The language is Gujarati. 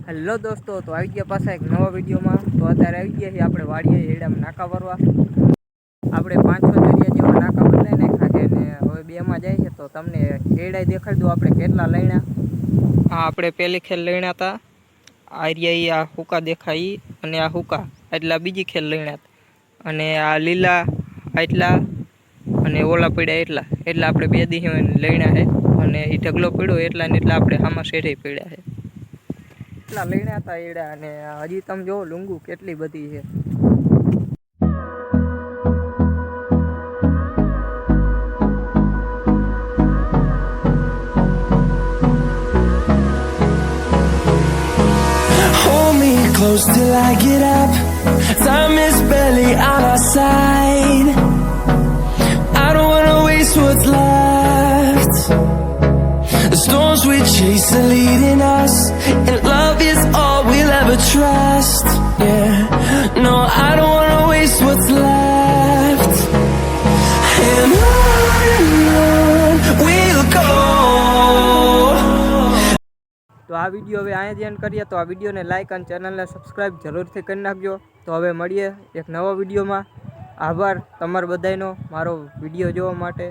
हेलो दोस्तों, तो आई गया पासा एक नवा वीडियो में। तो अत्यारे आई गया આપણે વાડીએ હેડામાં નાકા ભરવા। આપણે 500 જરિયા જેવા નાકા બદલાઈ નાખ્યા છે ને હવે બેમાં જાય છે। તો તમને હેડાઈ દેખાડી દઉં આપણે કેટલા લણ્યા। આ આપણે પહેલી ખેલ લણ્યા હતા, આ હુકા દેખાય અને આ હુકા એટલા બીજી ખેલ લણ્યા અને આ લીલા એટલા અને ઓલા પડ્યા એટલા એટલા આપણે બે દી લણ્યા છે અને એ ઢગલો પડ્યો એટલા ને એટલા આપણે આમાં શેઠે પડ્યા છે। એટલા લણ્યા હતા એડા અને હજી તમે જો લૂંગુ કેટલી બધી છે। Hold me close till I get up. Time is barely on our side. I don't wanna waste what's left. The storms we chase are leading us, and love is all we'll ever trust. Yeah, no, I don't wanna waste what's left. And on we'll go. તો આ વિડીયો હવે અહીંયા જ એન્ડ કરીએ। તો આ વિડીયોને લાઇક અને ચેનલને સબસ્ક્રાઈબ જરૂરથી કરી નાખજો। તો હવે મળીએ એક નવા વિડીયોમાં। આભાર તમારા બધાનો મારો વિડીયો જોવા માટે।